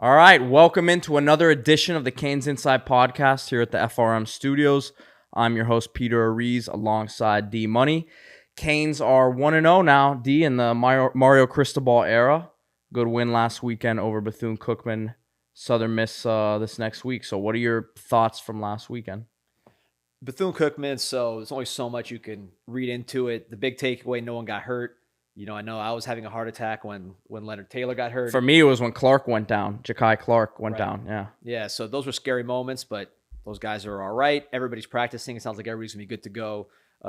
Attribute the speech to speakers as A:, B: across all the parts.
A: All right, welcome into another edition of the CanesInSight podcast here at the FRM Studios. I'm your host, Peter Ariz, alongside D Money. Canes are 1-0 now, D, in the Mario Cristobal era. Good win last weekend over Bethune Cookman. Southern Miss this next week. So what are your thoughts from last weekend?
B: Bethune Cookman, so there's only so much you can read into it. The big takeaway, no one got hurt. I know I was having a heart attack when Leonard Taylor got hurt.
A: For me, it was when Clark went down. Ja'Kai Clark went
B: Right.
A: down, yeah.
B: Yeah, so those were scary moments, but those guys are all right. Everybody's practicing. It sounds like everybody's going to be good to go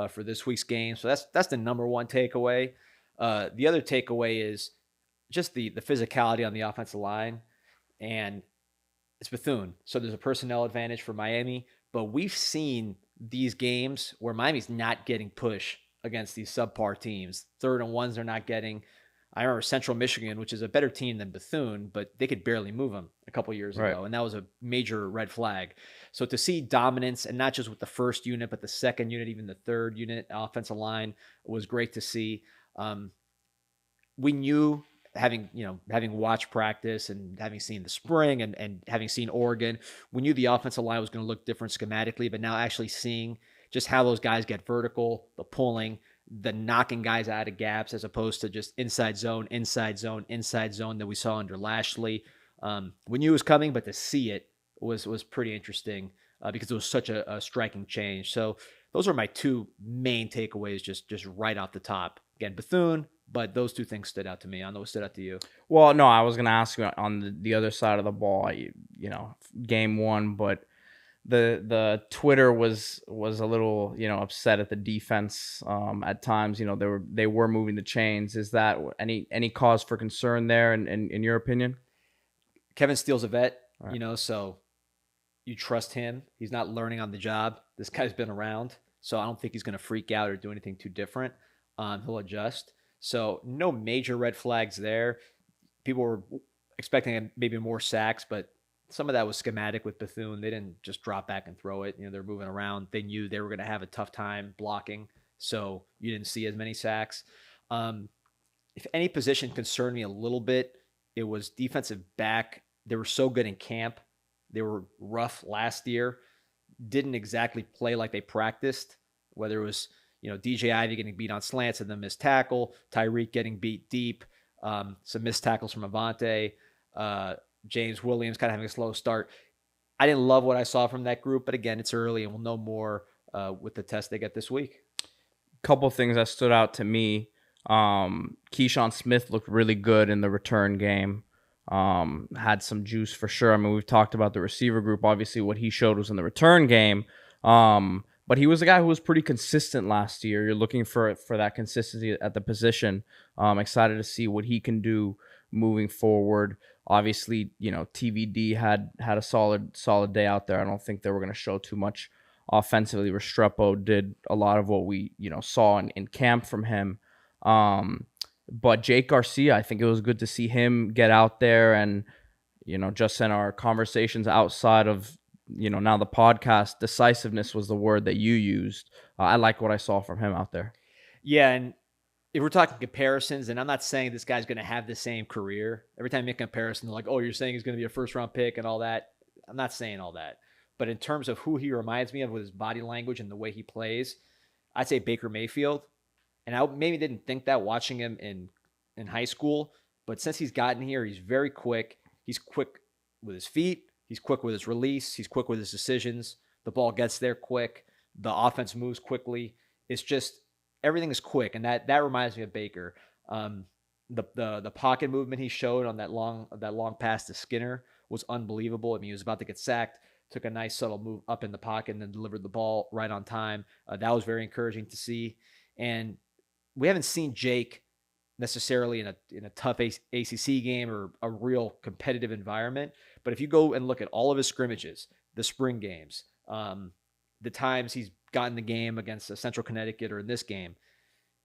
B: for this week's game. So that's the number one takeaway. The other takeaway is just the physicality on the offensive line. And it's Bethune. So there's a personnel advantage for Miami. But we've seen these games where Miami's not getting push against these subpar teams. 3rd and 1s they're not getting. I remember Central Michigan, which is a better team than Bethune, but they could barely move them a couple years ago, and that was a major red flag. So to see dominance, and not just with the first unit, but the second unit, even the third unit, offensive line, was great to see. We knew, having watched practice and having seen the spring and having seen Oregon, we knew the offensive line was going to look different schematically, but now actually seeing just how those guys get vertical, the pulling, the knocking guys out of gaps as opposed to just inside zone that we saw under Lashley. We knew it was coming, but to see it was pretty interesting because it was such a striking change. So those are my two main takeaways just right off the top. Again, Bethune, but those two things stood out to me. I don't know what stood out to you.
A: Well, no, I was going to ask you on the other side of the ball, game one, but the Twitter was a little, upset at the defense at times. They were moving the chains. Is that any cause for concern there in your opinion?
B: Kevin Steele's a vet,
A: Right.
B: so you trust him. He's not learning on the job. This guy's been around, so I don't think he's going to freak out or do anything too different. He'll adjust. So no major red flags there. People were expecting maybe more sacks, but some of that was schematic with Bethune. They didn't just drop back and throw it. They're moving around. They knew they were going to have a tough time blocking, so you didn't see as many sacks. If any position concerned me a little bit, it was defensive back. They were so good in camp. They were rough last year. Didn't exactly play like they practiced, whether it was DJ Ivey getting beat on slants and then missed tackle, Tyreek getting beat deep, some missed tackles from Avante, James Williams kind of having a slow start. I didn't love what I saw from that group, but again, it's early and we'll know more with the test they get this week.
A: Couple things that stood out to me. Keyshawn Smith looked really good in the return game. Had some juice for sure. I mean, we've talked about the receiver group. Obviously, what he showed was in the return game. But he was a guy who was pretty consistent last year. You're looking for that consistency at the position. Excited to see what he can do moving forward. Obviously, TVD had a solid day out there. I don't think they were going to show too much offensively. Restrepo did a lot of what we saw in camp from him. But Jake Garcia, I think it was good to see him get out there and just in our conversations outside of now the podcast, decisiveness was the word that you used. I like what I saw from him out there.
B: Yeah, and if we're talking comparisons, and I'm not saying this guy's going to have the same career. Every time you make a comparison, they're like, oh, you're saying he's going to be a first-round pick and all that. I'm not saying all that. But in terms of who he reminds me of with his body language and the way he plays, I'd say Baker Mayfield. And I maybe didn't think that watching him in high school. But since he's gotten here, he's very quick. He's quick with his feet. He's quick with his release. He's quick with his decisions. The ball gets there quick. The offense moves quickly. It's just everything is quick, and that reminds me of Baker. The pocket movement he showed on that long pass to Skinner was unbelievable. I mean, he was about to get sacked, took a nice subtle move up in the pocket, and then delivered the ball right on time. That was very encouraging to see. And we haven't seen Jake necessarily in a tough ACC game or a real competitive environment. But if you go and look at all of his scrimmages, the spring games, the times he's gotten the game against Central Connecticut or in this game,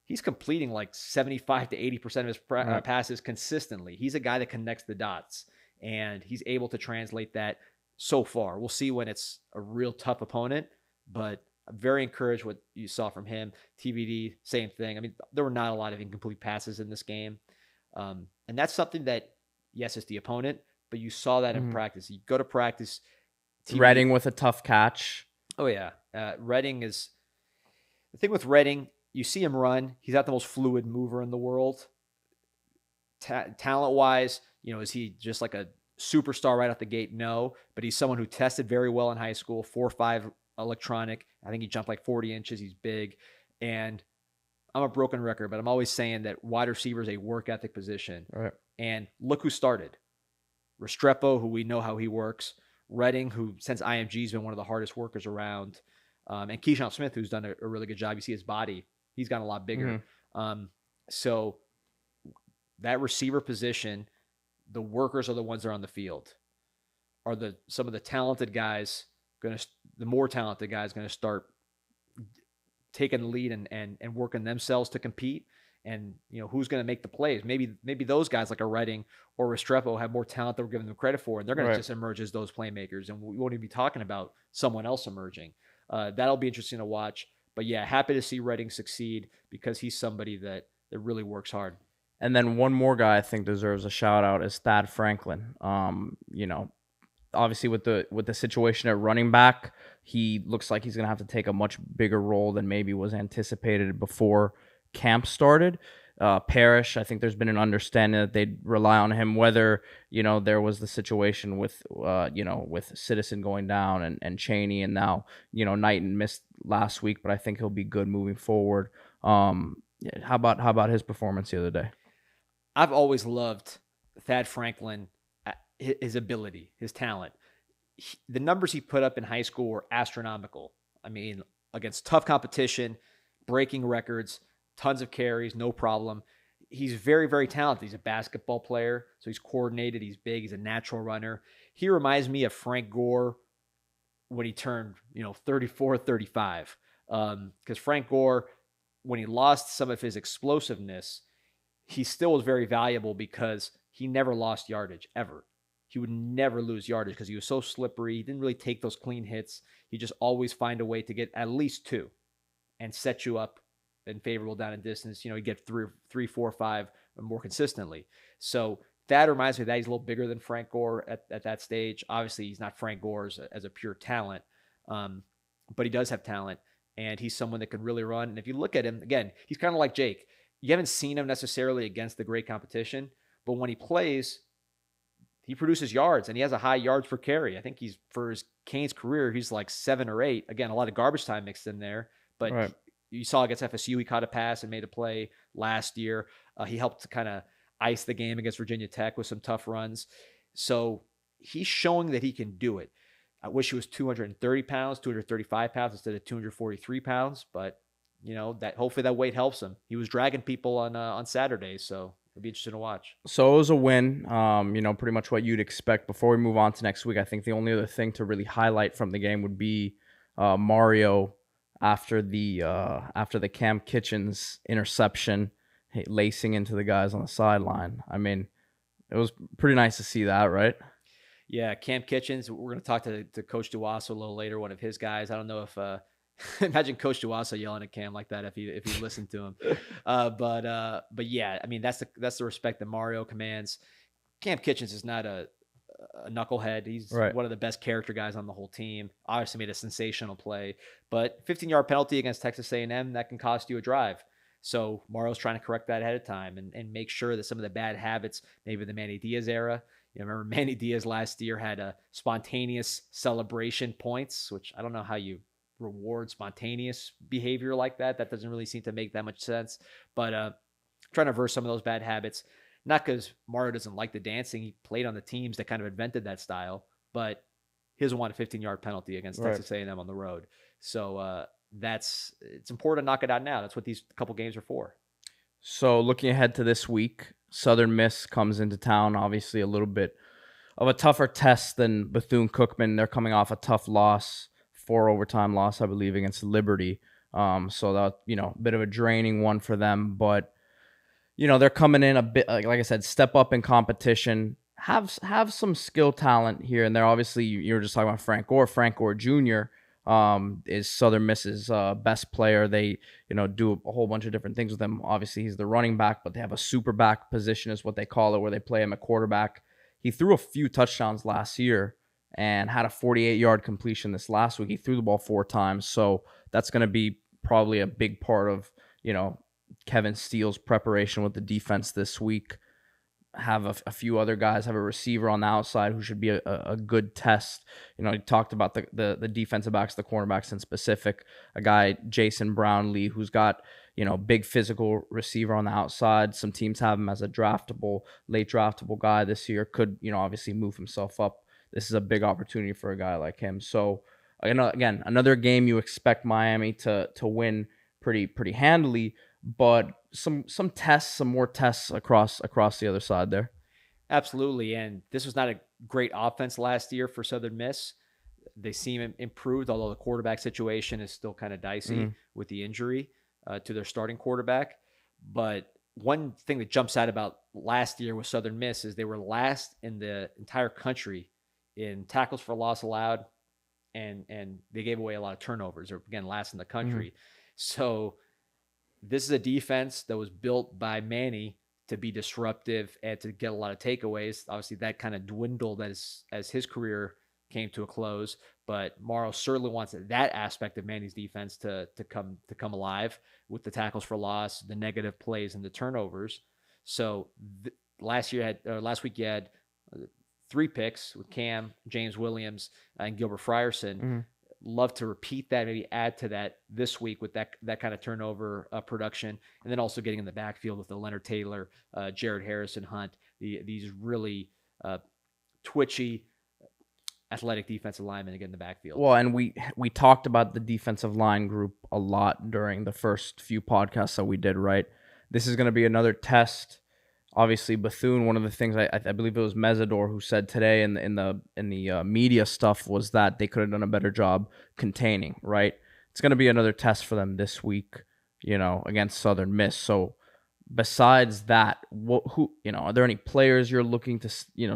B: he's completing like 75 to 80% of his passes consistently. He's a guy that connects the dots, and he's able to translate that so far. We'll see when it's a real tough opponent, but I'm very encouraged what you saw from him. TVD, same thing. I mean, there were not a lot of incomplete passes in this game. And that's something that, yes, it's the opponent, but you saw that in practice. You go to practice.
A: Redding with a tough catch.
B: Oh, yeah. Redding is – the thing with Redding, you see him run. He's not the most fluid mover in the world. Talent-wise, is he just like a superstar right out the gate? No, but he's someone who tested very well in high school, 4.5 electronic. I think he jumped like 40 inches. He's big. And I'm a broken record, but I'm always saying that wide receiver is a work ethic position.
A: Right.
B: And look who started. Restrepo, who we know how he works. Redding, who since IMG has been one of the hardest workers around. And Keyshawn Smith, who's done a really good job. You see his body. He's gotten a lot bigger. So that receiver position, the workers are the ones that are on the field. Are some of the talented guys the more talented guys going to start taking the lead and working themselves to compete? And who's going to make the plays? Maybe those guys like a Redding or Restrepo have more talent than we're giving them credit for, and they're going to just emerge as those playmakers, and we won't even be talking about someone else emerging. That'll be interesting to watch. But yeah, happy to see Redding succeed because he's somebody that really works hard.
A: And then one more guy I think deserves a shout out is Thad Franklin. Obviously with the situation at running back, he looks like he's going to have to take a much bigger role than maybe was anticipated before camp started. Parrish, I think there's been an understanding that they'd rely on him, whether, there was the situation with Citizen going down and Cheney, and now, Knighton missed last week, but I think he'll be good moving forward. How about his performance the other day?
B: I've always loved Thad Franklin, his ability, his talent. The numbers he put up in high school were astronomical. I mean, against tough competition, breaking records, tons of carries, no problem. He's very, very talented. He's a basketball player, so he's coordinated. He's big. He's a natural runner. He reminds me of Frank Gore when he turned, 34, 35. Because Frank Gore, when he lost some of his explosiveness, he still was very valuable because he never lost yardage, ever. He would never lose yardage because he was so slippery. He didn't really take those clean hits. He just always find a way to get at least two and set you up in favorable down and distance. He'd get three, 4, 5 more consistently. So that reminds me that he's a little bigger than Frank Gore at that stage. Obviously, he's not Frank Gore as a pure talent, but he does have talent, and he's someone that can really run. And if you look at him, again, he's kind of like Jake. You haven't seen him necessarily against the great competition, but when he plays, he produces yards, and he has a high yards per carry. I think for his Canes career, he's like 7 or 8. Again, a lot of garbage time mixed in there, but right. You saw against FSU, he caught a pass and made a play last year. He helped to kind of ice the game against Virginia Tech with some tough runs. So he's showing that he can do it. I wish he was 230 pounds, 235 pounds instead of 243 pounds, but that hopefully that weight helps him. He was dragging people on Saturday, so it'll be interesting to watch.
A: So it was a win, pretty much what you'd expect. Before we move on to next week, I think the only other thing to really highlight from the game would be Mario after the Cam Kitchens interception, lacing into the guys on the sideline. I mean, it was pretty nice to see that, right?
B: Yeah, Cam Kitchens. We're going to talk to Coach Duasso a little later, one of his guys. I don't know if imagine Coach Duasso yelling at Cam like that if he listened to him. But yeah, I mean that's the respect that Mario commands. Cam Kitchens is not a knucklehead. He's one of the best character guys on the whole team. Obviously made a sensational play, but 15-yard penalty against Texas A&M, that can cost you a drive. So Mario's trying to correct that ahead of time and make sure that some of the bad habits, maybe the Manny Diaz era. Remember Manny Diaz last year had a spontaneous celebration points, which I don't know how you reward spontaneous behavior like that. That doesn't really seem to make that much sense. But trying to reverse some of those bad habits. Not because Mario doesn't like the dancing. He played on the teams that kind of invented that style, but he doesn't want a 15-yard penalty against Texas A&M on the road. So it's important to knock it out now. That's what these couple games are for.
A: So looking ahead to this week, Southern Miss comes into town. Obviously a little bit of a tougher test than Bethune Cookman. They're coming off a tough loss, 4 overtime loss, I believe, against Liberty. So that, a bit of a draining one for them, but they're coming in a bit, like I said, step up in competition, have some skill talent here and there. Obviously, you were just talking about Frank Gore. Frank Gore Jr. Is Southern Miss's best player. They, do a whole bunch of different things with him. Obviously, he's the running back, but they have a super back position is what they call it, where they play him at quarterback. he threw a few touchdowns last year and had a 48-yard completion this last week. He threw the ball 4 times. So that's going to be probably a big part of, Kevin Steele's preparation with the defense this week. Have a few other guys, have a receiver on the outside who should be a good test. You talked about the defensive backs, the cornerbacks in specific, a guy, Jason Brownlee, who's got, big physical receiver on the outside. Some teams have him as a late draftable guy this year, could, obviously move himself up. This is a big opportunity for a guy like him. So, again, another game you expect Miami to win pretty handily, but some tests, some more tests across the other side there.
B: Absolutely. And this was not a great offense last year for Southern Miss. They seem improved, although the quarterback situation is still kind of dicey with the injury to their starting quarterback. But one thing that jumps out about last year with Southern Miss is they were last in the entire country in tackles for loss allowed, and they gave away a lot of turnovers. They're, again, last in the country. So this is a defense that was built by Manny to be disruptive and to get a lot of takeaways. Obviously, that kind of dwindled as his career came to a close. But Morrow certainly wants that aspect of Manny's defense to come alive with the tackles for loss, the negative plays, and the turnovers. So last week you had 3 picks with Cam, James Williams, and Gilbert Frierson. Love to repeat that, maybe add to that this week with that kind of turnover production, and then also getting in the backfield with the Leonard Taylor, Jared Harrison, Hunt, these really twitchy, athletic defensive linemen to get in the backfield.
A: Well, and we talked about the defensive line group a lot during the first few podcasts that we did, right? This is going to be another test. Obviously, Bethune, one of the things I believe it was Mesidor who said today in the media stuff was that they could have done a better job containing, right? It's going to be another test for them this week, against Southern Miss. So besides that, are there any players you're looking to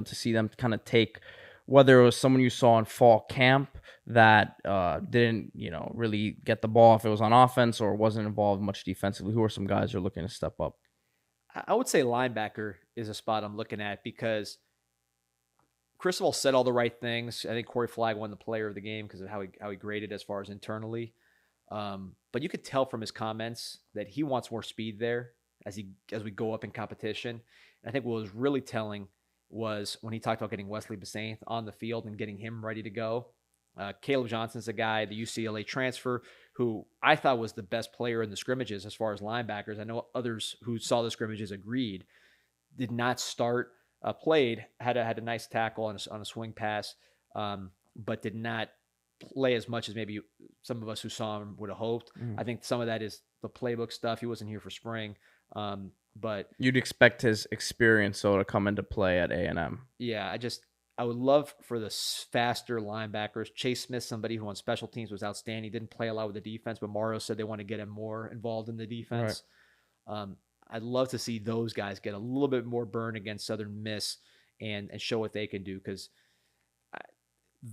A: see them kind of take, whether it was someone you saw in fall camp that didn't, really get the ball if it was on offense or wasn't involved much defensively? Who are some guys you're looking to step up?
B: I would say linebacker is a spot I'm looking at because Cristobal said all the right things. I think Corey Flagg won the player of the game because of how he graded as far as internally. But you could tell from his comments that he wants more speed there as we go up in competition. And I think what was really telling was when he talked about getting Wesley Basaint on the field and getting him ready to go. Caleb Johnson's a guy, the UCLA transfer, who I thought was the best player in the scrimmages as far as linebackers. I know others who saw the scrimmages agreed. Did not start, played, had a nice tackle on a swing pass, but did not play as much as maybe some of us who saw him would have hoped. I think some of that is the playbook stuff. He wasn't here for spring. But
A: you'd expect his experience to come into play at A&M.
B: Yeah, I would love for the faster linebackers. Chase Smith, somebody who on special teams was outstanding, didn't play a lot with the defense, but Mario said they want to get him more involved in the defense. Right. I'd love to see those guys get a little bit more burn against Southern Miss and show what they can do, because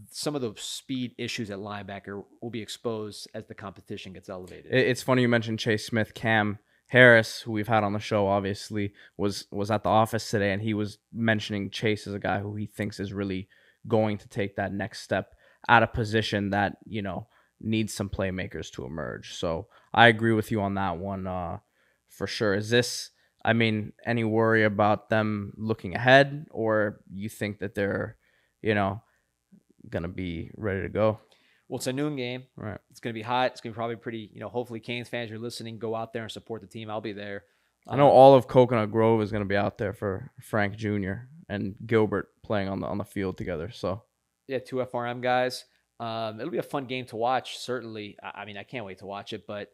B: some of the speed issues at linebacker will be exposed as the competition gets elevated.
A: It's funny you mentioned Chase Smith. Cam Harris, who we've had on the show, obviously, was at the office today, and he was mentioning Chase as a guy who he thinks is really going to take that next step at a position that, needs some playmakers to emerge. So I agree with you on that one for sure. Is this, any worry about them looking ahead, or you think that they're, going to be ready to go?
B: Well, it's a noon game.
A: Right.
B: It's going to be hot. It's going to be probably pretty, hopefully Canes fans, you're listening, go out there and support the team. I'll be there.
A: I know all of Coconut Grove is going to be out there for Frank Jr. and Gilbert playing on the field together. So
B: yeah, 2 FRM guys. It'll be a fun game to watch, certainly. I can't wait to watch it, but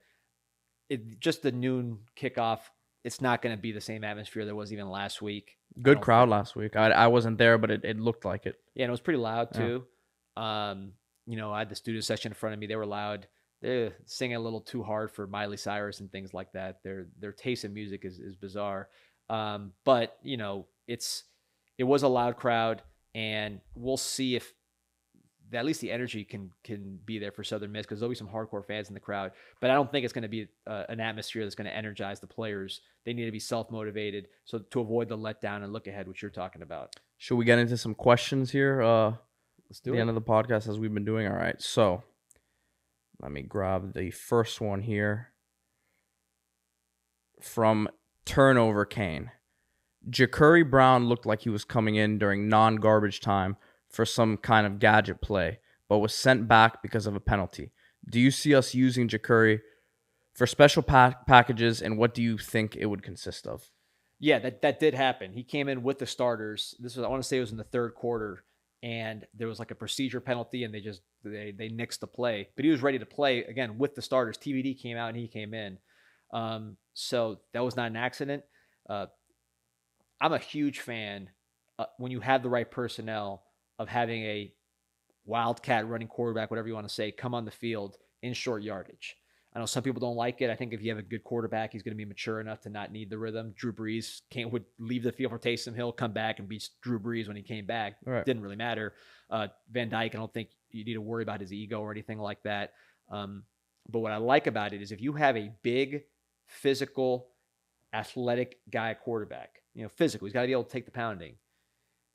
B: just the noon kickoff, it's not going to be the same atmosphere there was even last week.
A: Good crowd last week. I wasn't there, but it looked like it.
B: Yeah, and it was pretty loud too. Yeah. I had the student section in front of me. They were loud. They're singing a little too hard for Miley Cyrus and things like that. Their taste in music is bizarre. But it was a loud crowd, and we'll see if at least the energy can be there for Southern Miss, because there'll be some hardcore fans in the crowd. But I don't think it's going to be an atmosphere that's going to energize the players. They need to be self-motivated, so to avoid the letdown and look ahead, which you're talking about.
A: Should we get into some questions here?
B: Let's do
A: the
B: it.
A: end of the podcast, as we've been doing. All right, so let me grab the first one here from Turnover Kane. Ja'Cory Brown looked like he was coming in during non-garbage time for some kind of gadget play, but was sent back because of a penalty. Do you see us using Ja'Cory for special packages, and what do you think it would consist of?
B: Yeah, that did happen. He came in with the starters. This was, I want to say it was in the third quarter, and there was like a procedure penalty, and they nixed the play. But he was ready to play again with the starters. TVD came out and he came in. So that was not an accident. I'm a huge fan when you have the right personnel of having a wildcat running quarterback, whatever you want to say, come on the field in short yardage. I know some people don't like it. I think if you have a good quarterback, he's going to be mature enough to not need the rhythm. Drew Brees would leave the field for Taysom Hill, come back and beat Drew Brees when he came back. Right. Didn't really matter. Van Dyke, I don't think you need to worry about his ego or anything like that. But what I like about it is if you have a big, physical, athletic guy quarterback, physical, he's got to be able to take the pounding.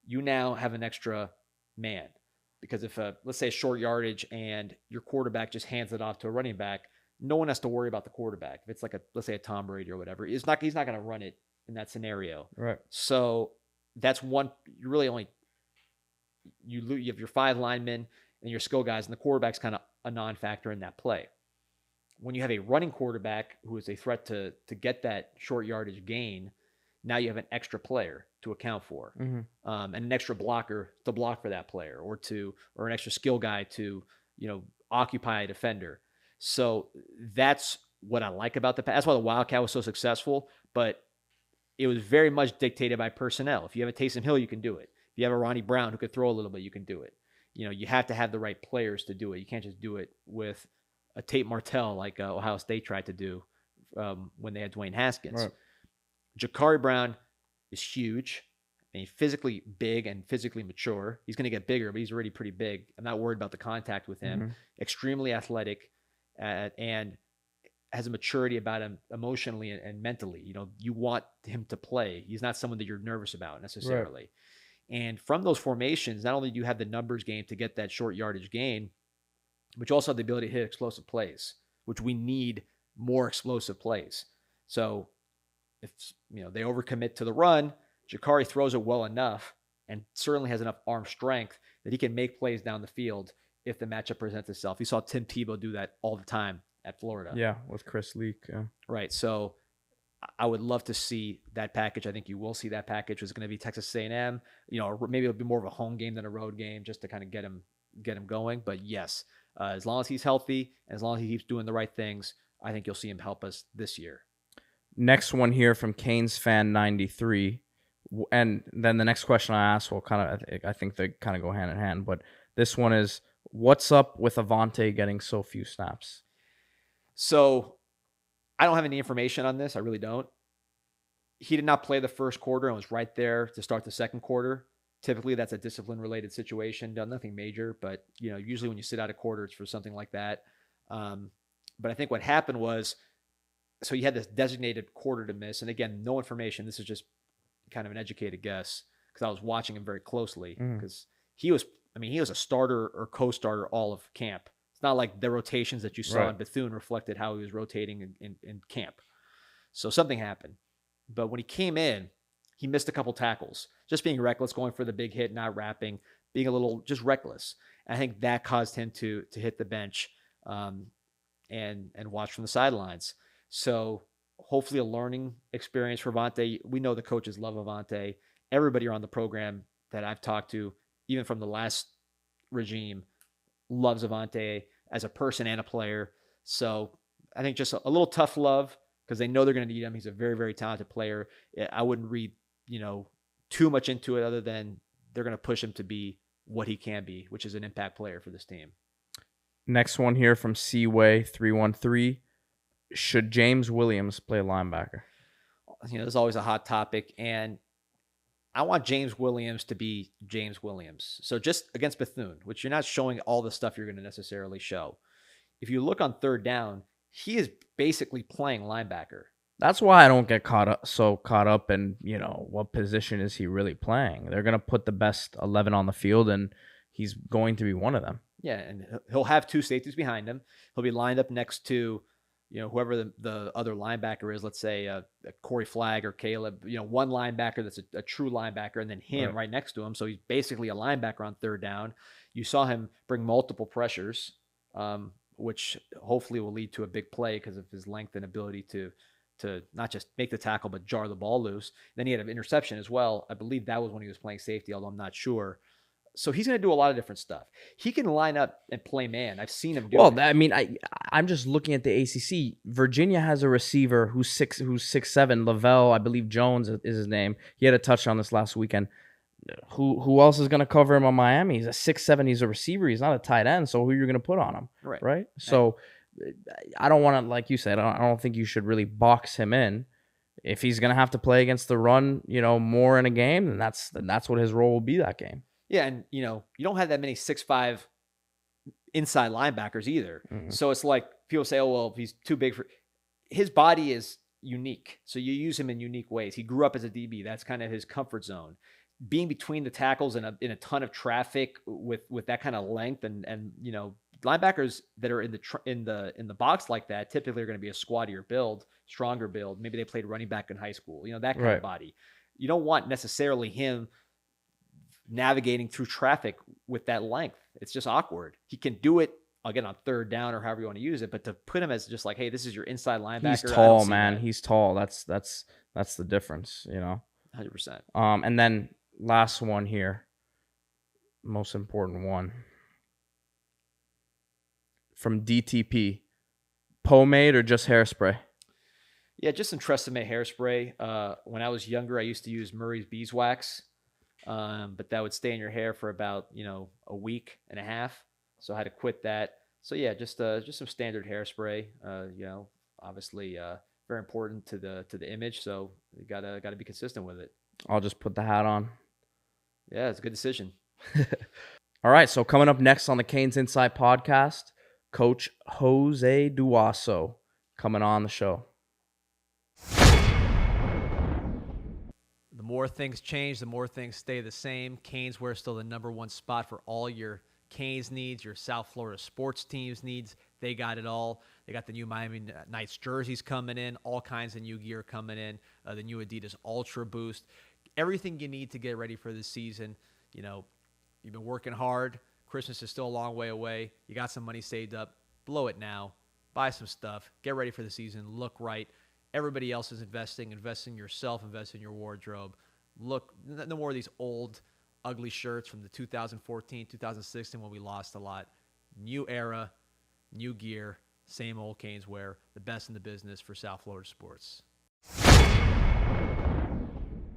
B: You now have an extra man, because if let's say short yardage and your quarterback just hands it off to a running back, no one has to worry about the quarterback. If it's like let's say a Tom Brady or whatever, he's not going to run it in that scenario.
A: Right.
B: So that's one. You really only you have your 5 linemen and your skill guys, and the quarterback's kind of a non-factor in that play. When you have a running quarterback who is a threat to get that short yardage gain, now you have an extra player to account for, and an extra blocker to block for that player, or an extra skill guy to occupy a defender. So that's what I like about that's why the Wildcat was so successful. But it was very much dictated by personnel. If you have a Taysom Hill, you can do it. If you have a Ronnie Brown who could throw a little bit, you can do it. You have to have the right players to do it. You can't just do it with a Tate Martell like Ohio State tried to do when they had Dwayne Haskins. Right. Ja'Cory Brown is huge. I mean, physically big and physically mature. He's going to get bigger, but he's already pretty big. I'm not worried about the contact with him. Extremely athletic, and has a maturity about him emotionally and mentally. You want him to play. He's not someone that you're nervous about necessarily. Right. And from those formations, not only do you have the numbers game to get that short yardage gain, but you also have the ability to hit explosive plays, which we need more explosive plays. So if they overcommit to the run, Ja'Cory throws it well enough and certainly has enough arm strength that he can make plays down the field if the matchup presents itself. You saw Tim Tebow do that all the time at Florida.
A: Yeah, with Chris Leak. Yeah.
B: Right. So I would love to see that package. I think you will see that package. It's going to be Texas A&M. Maybe it'll be more of a home game than a road game, just to kind of get him going. But yes, as long as he's healthy, and as long as he keeps doing the right things, I think you'll see him help us this year.
A: Next one here from Canes fan 93. And then the next question I ask will I think they kind of go hand in hand. But this one is, what's up with Avonte getting so few snaps?
B: So I don't have any information on this. I really don't. He did not play the first quarter and was right there to start the second quarter. Typically, that's a discipline-related situation. Nothing major, but usually when you sit out a quarter, it's for something like that. But I think what happened was, so he had this designated quarter to miss. And again, no information. This is just kind of an educated guess, because I was watching him very closely, because he was a starter or co-starter all of camp. It's not like the rotations that you saw in Bethune reflected how he was rotating in camp. So something happened. But when he came in, he missed a couple tackles, just being reckless, going for the big hit, not wrapping, being a little just reckless. And I think that caused him to hit the bench and watch from the sidelines. So hopefully a learning experience for Avonte. We know the coaches love Avonte. Everybody around the program that I've talked to, even from the last regime, loves Avonte as a person and a player. So I think just a little tough love, because they know they're going to need him. He's a very, very talented player. I wouldn't read, too much into it, other than they're going to push him to be what he can be, which is an impact player for this team.
A: Next one here from Seaway 313. Should James Williams play linebacker?
B: There's always a hot topic, and I want James Williams to be James Williams. So just against Bethune, which you're not showing all the stuff you're going to necessarily show. If you look on third down, he is basically playing linebacker.
A: That's why I don't get caught up in, what position is he really playing. They're going to put the best 11 on the field, and he's going to be one of them.
B: Yeah, and he'll have two safeties behind him. He'll be lined up next to, whoever the other linebacker is. Let's say Corey Flagg or Caleb. One linebacker that's a true linebacker, and then him right next to him. So he's basically a linebacker on third down. You saw him bring multiple pressures, which hopefully will lead to a big play because of his length and ability to not just make the tackle but jar the ball loose. Then he had an interception as well. I believe that was when he was playing safety, although I'm not sure. So he's going to do a lot of different stuff. He can line up and play man. I've seen him do it.
A: Well, I mean, I'm just looking at the ACC. Virginia has a receiver who's 6'7". Lavelle, I believe Jones is his name. He had a touchdown this last weekend. Who else is going to cover him on Miami? He's a 6'7". He's a receiver. He's not a tight end. So who are you going to put on him? Right? So I don't want to, like you said, I don't think you should really box him in. If he's going to have to play against the run, more in a game, then that's what his role will be that game.
B: Yeah, and you don't have that many 6'5" inside linebackers either. Mm-hmm. So it's like people say, "Oh, well, he's too big for." His body is unique, so you use him in unique ways. He grew up as a DB. That's kind of his comfort zone. Being between the tackles in a ton of traffic with that kind of length, and linebackers that are in the box like that typically are going to be a squattier build, stronger build. Maybe they played running back in high school. That kind of body. You don't want necessarily him navigating through traffic with that length. It's just awkward. He can do it again on third down or however you want to use it, but to put him as just like, hey, this is your inside linebacker.
A: He's tall, man. He's tall. That's the difference,
B: 100%.
A: And then last one here, most important one from DTP, pomade or just hairspray?
B: Yeah, just some Tresemme hairspray. When I was younger, I used to use Murray's beeswax. But that would stay in your hair for about, a week and a half. So I had to quit that. So yeah, just some standard hairspray, obviously, very important to the image. So you gotta be consistent with it.
A: I'll just put the hat on.
B: Yeah, it's a good decision.
A: All right. So coming up next on the CanesInSight podcast, Coach Jose Duasso coming on the show.
B: The more things change, the more things stay the same. Caneswear is still the number one spot for all your Canes needs, your South Florida sports teams needs. They got it all. They got the new Miami Knights jerseys coming in, all kinds of new gear coming in, the new Adidas Ultra Boost. Everything you need to get ready for this season. You've been working hard. Christmas is still a long way away. You got some money saved up. Blow it now. Buy some stuff. Get ready for the season. Look right. Everybody else is investing. Invest in yourself. Invest in your wardrobe. Look, no more of these old, ugly shirts from the 2014, 2016 when we lost a lot. New era, new gear, same old Caneswear, the best in the business for South Florida sports.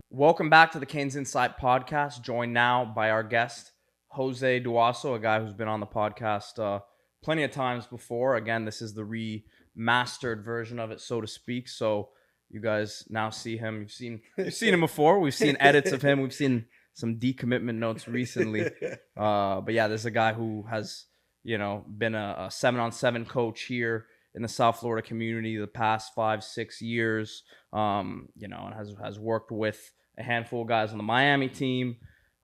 A: Welcome back to the CanesInSight podcast, joined now by our guest, Jose Duasso, a guy who's been on the podcast plenty of times before. Again, this is the remastered version of it, so to speak. So you guys now see him. You've seen him before. We've seen edits of him. We've seen some decommitment notes recently. But yeah, this is a guy who has, been a 7-on-7 coach here in the South Florida community the past 5-6 years. And has worked with a handful of guys on the Miami team.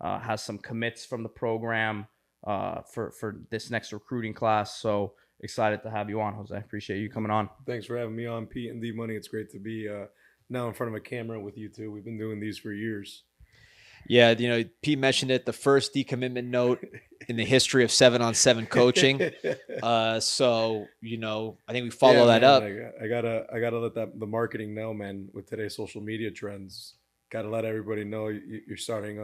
A: Has some commits from the program for this next recruiting class. So excited to have you on, Jose. Appreciate you coming on.
C: Thanks for having me on, Pete and D Money. It's great to be now in front of a camera with you two. We've been doing these for years.
B: Yeah, Pete mentioned it, the first decommitment note in the history of 7-on-7 coaching. So, I think we follow that up.
C: I gotta let the marketing know, man, with today's social media trends. Gotta let everybody know you're starting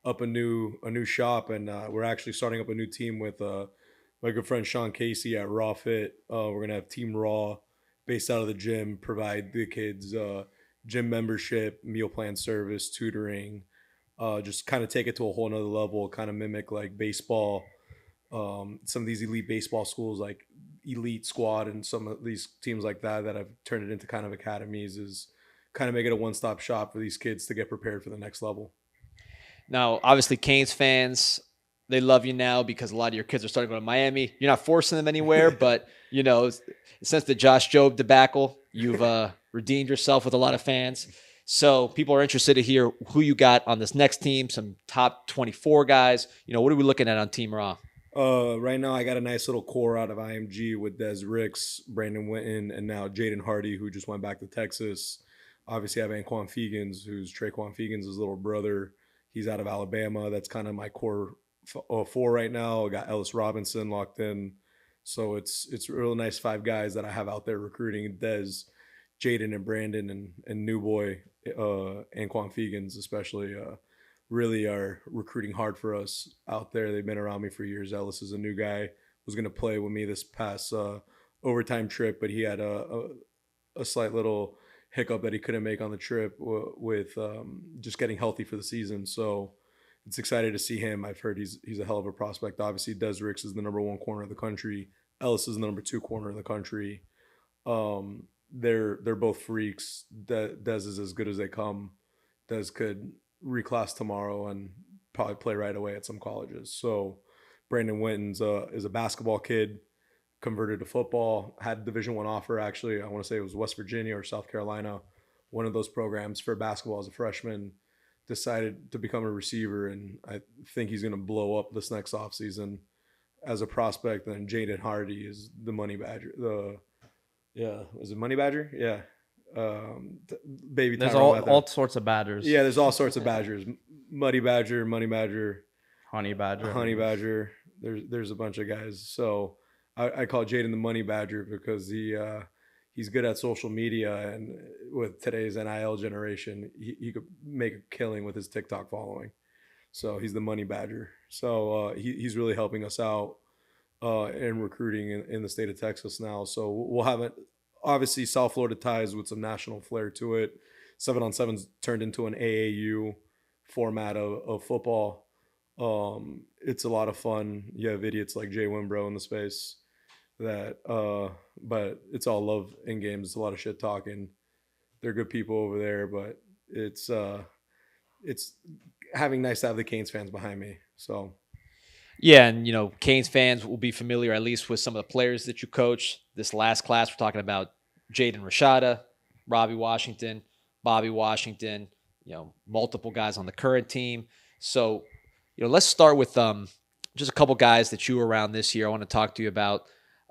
C: up a new shop, and we're actually starting up a new team with my good friend Sean Casey at Raw Fit. We're gonna have Team Raw based out of the gym, provide the kids gym membership, meal plan service, tutoring, just kind of take it to a whole nother level, kind of mimic like baseball. Some of these elite baseball schools like Elite Squad and some of these teams like that have turned it into kind of academies, is kind of make it a one-stop shop for these kids to get prepared for the next level.
B: Now, obviously, Canes fans, they love you now because a lot of your kids are starting to go to Miami. You're not forcing them anywhere, but, since the Josh Jobe debacle, you've redeemed yourself with a lot of fans. So people are interested to hear who you got on this next team, some top 24 guys. What are we looking at on Team Raw?
C: Right now, I got a nice little core out of IMG with Des Ricks, Brandon Witten, and now Jaden Hardy, who just went back to Texas. Obviously, I have Anquan Fegans, who's Traquan Fegans' little brother. He's out of Alabama. That's kind of my core four right now. I got Ellis Robinson locked in. So it's a real nice 5 guys that I have out there recruiting. Des, Jaden, and Brandon, and new boy, Anquan Fegans especially, really are recruiting hard for us out there. They've been around me for years. Ellis is a new guy. Was going to play with me this past overtime trip, but he had a slight little hiccup that he couldn't make on the trip with just getting healthy for the season. So it's excited to see him. I've heard he's a hell of a prospect. Obviously, Des Ricks is the number 1 corner of the country. Ellis is the number 2 corner in the country. They're both freaks. Des is as good as they come. Des could reclass tomorrow and probably play right away at some colleges. So Brandon Witten's is a basketball kid, converted to football, had a Division I offer actually. I want to say it was West Virginia or South Carolina, one of those programs for basketball as a freshman. Decided to become a receiver, and I think he's going to blow up this next offseason as a prospect. And Jaden Hardy is the money badger. Is it money badger? Yeah. Baby.
A: There's all sorts of badgers.
C: Yeah, there's all sorts of badgers. Muddy badger, money badger,
A: honey badger.
C: There's a bunch of guys. So I call Jaden the money badger because he's good at social media, and with today's NIL generation, he could make a killing with his TikTok following. So he's the money badger. So he's really helping us out in recruiting in the state of Texas now. So we'll have it. Obviously, South Florida ties with some national flair to it. 7-on-7's turned into an AAU format of football. It's a lot of fun. You have idiots like Jay Wimbrow in the space but it's all love in games. It's a lot of shit talking. They're good people over there, but it's having nice to have the Canes fans behind me. So
B: yeah, and Canes fans will be familiar at least with some of the players that you coach. This last class, we're talking about Jaden Rashada, Robbie Washington, Bobby Washington, multiple guys on the current team. So, let's start with just a couple guys that you were around this year. I want to talk to you about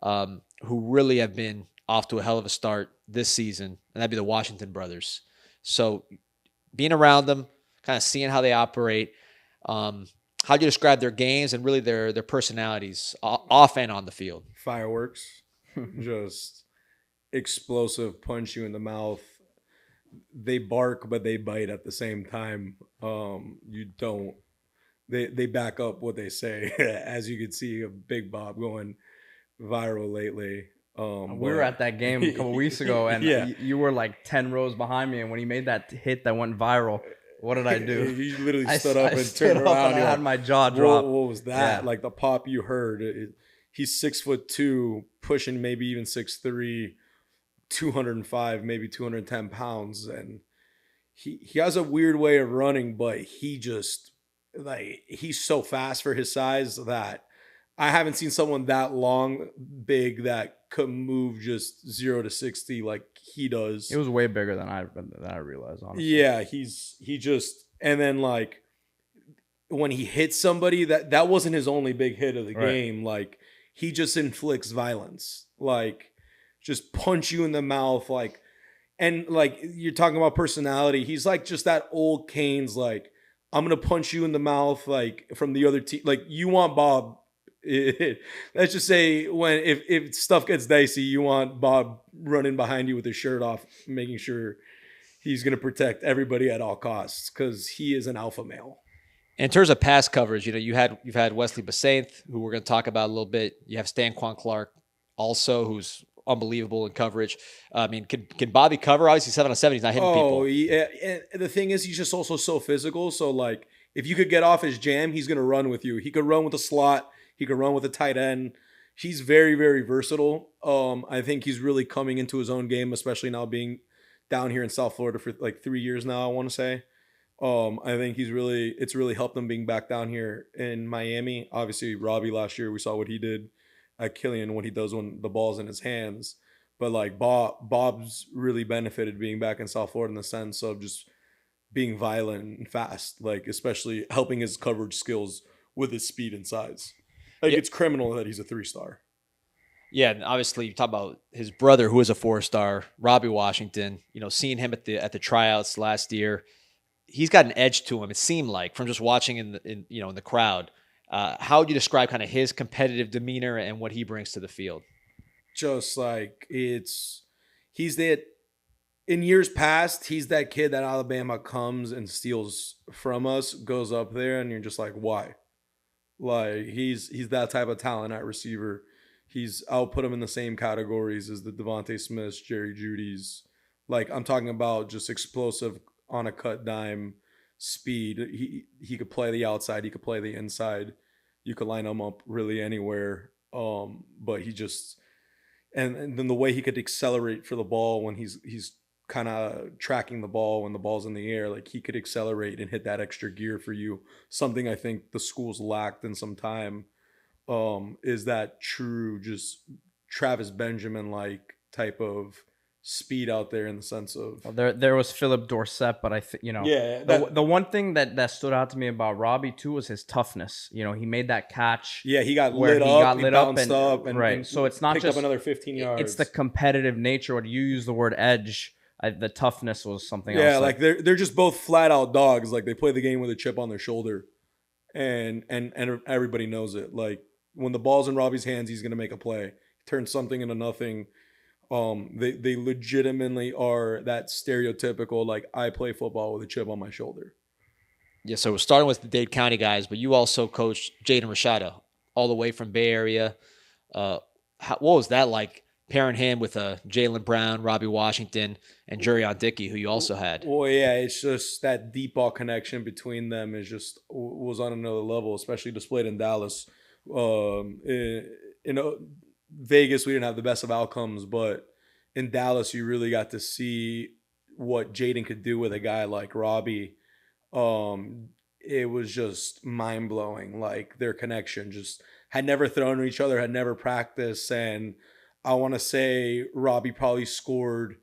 B: who really have been off to a hell of a start this season, and that'd be the Washington brothers. So being around them, kind of seeing how they operate, how do you describe their games and really their personalities off and on the field?
C: Fireworks, just explosive, punch you in the mouth. They bark, but they bite at the same time. They back up what they say. As you can see, a Big Bob going viral lately.
A: We were at that game a couple weeks ago, and you were like 10 rows behind me. And when he made that hit that went viral, what did I do?
C: He literally stood up and turned around.
A: And I had my jaw drop.
C: What was that? Yeah. Like the pop you heard. He's 6'2", pushing maybe even 6'3", 205, maybe 210 pounds, and he has a weird way of running, but he's so fast for his size that I haven't seen someone that long, big, that could move just 0 to 60 like he does.
A: It was way bigger than I realized, honestly.
C: Yeah, and then like when he hits somebody, that wasn't his only big hit of the game. Like he just inflicts violence, like just punch you in the mouth, like, and like you're talking about personality. He's like just that old Canes, like I'm gonna punch you in the mouth, like from the other team. Like you want Bob. Let's just say if stuff gets dicey, you want Bob running behind you with his shirt off, making sure he's going to protect everybody at all costs because he is an alpha male.
B: In terms of pass coverage, you've had Wesley Basainth, who we're going to talk about a little bit. You have Stanquan Clark also, who's unbelievable in coverage. I mean, can Bobby cover? Obviously, 7-on-7, he's not hitting people.
C: Oh, yeah. And the thing is, he's just also so physical. So, like, if you could get off his jam, he's going to run with you. He could run with a slot. He could run with a tight end. He's very, very versatile. I think he's really coming into his own game, especially now being down here in South Florida for like 3 years now, I want to say. I think it's really helped him being back down here in Miami. Obviously, Robbie last year, we saw what he did at Killian, what he does when the ball's in his hands. But like Bob's really benefited being back in South Florida in the sense of just being violent and fast, like especially helping his coverage skills with his speed and size. Like
B: Yeah.
C: it's criminal that he's a 3-star.
B: Yeah, and obviously you talk about his brother, who is a 4-star, Robbie Washington. Seeing him at the tryouts last year, he's got an edge to him. It seemed like from just watching in the crowd. How would you describe kind of his competitive demeanor and what he brings to the field?
C: Just like he's that in years past, he's that kid that Alabama comes and steals from us, goes up there, and you're just like, why? Like he's that type of talent at receiver. I'll put him in the same categories as the Devontae Smiths, Jerry Jeudy's. Like I'm talking about just explosive on a cut dime speed. He could play the outside, he could play the inside. You could line him up really anywhere. But he just and then the way he could accelerate for the ball when he's kind of tracking the ball when the ball's in the air, like he could accelerate and hit that extra gear for you. Something I think the schools lacked in some time. Is that true? Just Travis Benjamin like type of speed out there in the sense of
A: There was Philip Dorsett, but I think
C: yeah.
A: the one thing that stood out to me about Robbie too was his toughness. He made that catch.
C: Yeah, he got
A: where
C: lit
A: he
C: up,
A: got
C: he
A: lit
C: bounced
A: up,
C: and
A: right.
C: and
A: So it's not
C: picked
A: just
C: up another 15 yards.
A: It's the competitive nature. When you use the word edge, the toughness was something else.
C: Yeah, like they're just both flat out dogs. Like they play the game with a chip on their shoulder, and everybody knows it. Like when the ball's in Robbie's hands, he's gonna make a play, turn something into nothing. They legitimately are that stereotypical like I play football with a chip on my shoulder.
B: Yeah, so we're starting with the Dade County guys, but you also coached Jaden Rashada all the way from Bay Area. What was that like pairing him with Jalen Brown, Robbie Washington, and Jurion Dickey, who you also had?
C: Well, yeah, it's just that deep ball connection between them is just was on another level, especially displayed in Dallas. Vegas, we didn't have the best of outcomes, but in Dallas, you really got to see what Jaden could do with a guy like Robbie. It was just mind blowing. Like their connection just had never thrown to each other, had never practiced. And I want to say Robbie probably scored,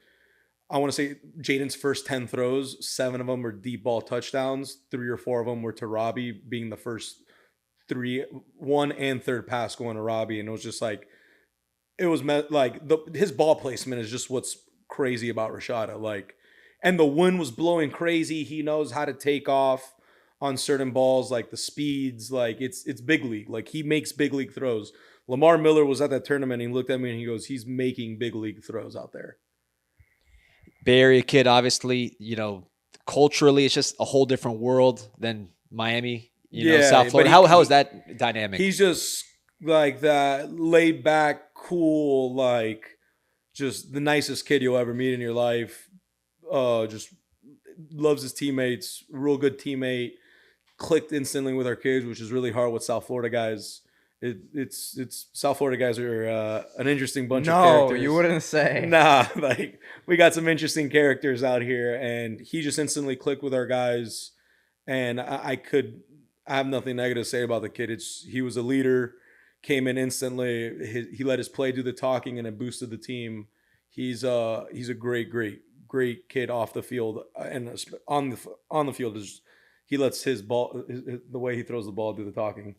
C: I want to say Jaden's first 10 throws, 7 of them were deep ball touchdowns. 3 or 4 of them were to Robbie, being the first 3, 1 and 3rd pass going to Robbie. And it was just like, it was like his ball placement is just what's crazy about Rashada. Like, and the wind was blowing crazy. He knows how to take off on certain balls, like the speeds. Like it's big league. Like he makes big league throws. Lamar Miller was at that tournament. And he looked at me and he goes, "He's making big league throws out there."
B: Bay Area kid, obviously. Culturally, it's just a whole different world than Miami. South Florida. How is that dynamic?
C: He's just like that laid back, cool, like just the nicest kid you'll ever meet in your life. Just loves his teammates, real good teammate. Clicked instantly with our kids, which is really hard with South Florida guys. It's South Florida guys are an interesting bunch of characters.
A: No, you wouldn't say.
C: Nah, like we got some interesting characters out here, and he just instantly clicked with our guys. And I have nothing negative to say about the kid. He was a leader, came in instantly. He let his play do the talking, and it boosted the team. He's a great kid off the field, and on the field is he lets his ball, the way he throws the ball, do the talking.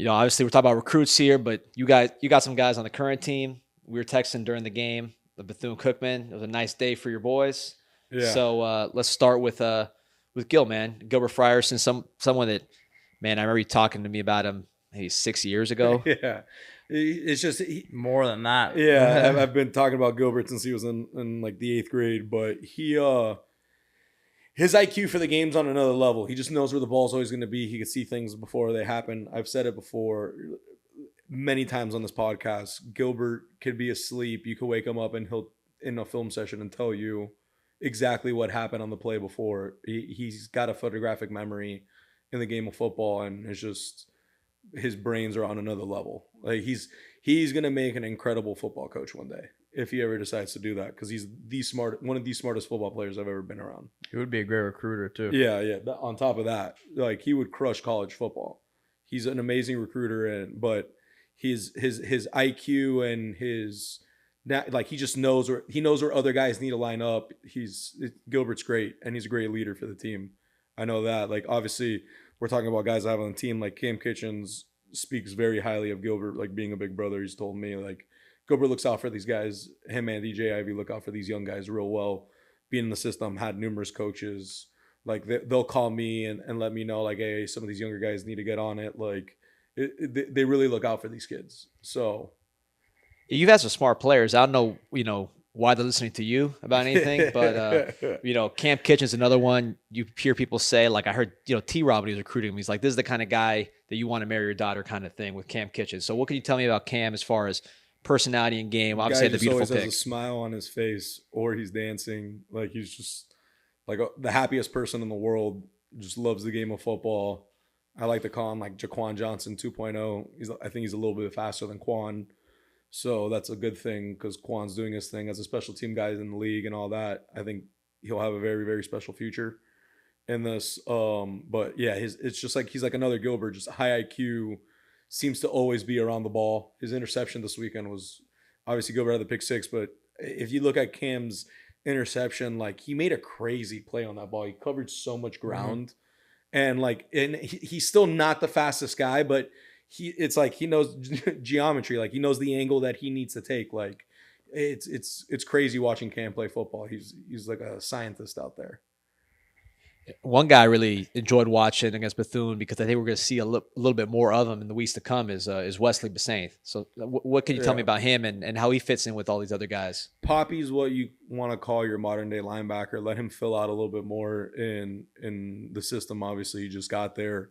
B: Obviously we're talking about recruits here, but you got some guys on the current team. We were texting during the game, the Bethune Cookman. It was a nice day for your boys.
C: Yeah.
B: So let's start with Gil, man. Gilbert Frierson, someone that, man, I remember you talking to me about him maybe 6 years ago.
C: Yeah. It's just
A: more than that.
C: Yeah, I've been talking about Gilbert since he was in like the 8th grade, but his IQ for the game's on another level. He just knows where the ball's always going to be. He can see things before they happen. I've said it before many times on this podcast. Gilbert could be asleep. You could wake him up and he'll in a film session and tell you exactly what happened on the play before. He's got a photographic memory in the game of football, and it's just his brains are on another level. Like he's going to make an incredible football coach one day. if he ever decides to do that, because he's one of the smartest football players I've ever been around.
A: He would be a great recruiter too.
C: Yeah. On top of that, like, he would crush college football. He's an amazing recruiter, but his IQ and his, like, he just knows where other guys need to line up. Gilbert's great, and he's a great leader for the team. I know that. Like, obviously, we're talking about guys I have on the team. Like, Cam Kitchens speaks very highly of Gilbert, like being a big brother. He's told me, like, Gilbert looks out for these guys. Him and DJ Ivy look out for these young guys real well. Being in the system, had numerous coaches. Like, they'll call me and let me know, like, hey, some of these younger guys need to get on it. Like, they really look out for these kids. So
B: you've had some smart players. I don't know, why they're listening to you about anything, but Cam Kitchen's another one. You hear people say, like, I heard, T-Rob when he was recruiting him, he's like, this is the kind of guy that you want to marry your daughter, kind of thing, with Cam Kitchen. So what can you tell me about Cam as far as personality and game? Obviously, the beautiful
C: always
B: pick.
C: Has a smile on his face, or he's dancing. Like, he's just like the happiest person in the world. Just loves the game of football. I like to call him like Jaquan Johnson 2.0. I think he's a little bit faster than Quan. So that's a good thing, because Quan's doing his thing as a special team guy in the league and all that. I think he'll have a very, very special future in this. But yeah, it's just like he's like another Gilbert, just high IQ, seems to always be around the ball. His interception this weekend was, obviously Gilbert had the pick 6, but if you look at Cam's interception, like, he made a crazy play on that ball. He covered so much ground, and he's still not the fastest guy, but it's like he knows geometry. Like, he knows the angle that he needs to take. Like, it's crazy watching Cam play football. He's like a scientist out there.
B: One guy I really enjoyed watching against Bethune, because I think we're going to see a little bit more of him in the weeks to come, is Wesley Basaint. So what can you tell me about him and how he fits in with all these other guys?
C: Poppy's what you want to call your modern day linebacker. Let him fill out a little bit more in the system. Obviously, he just got there,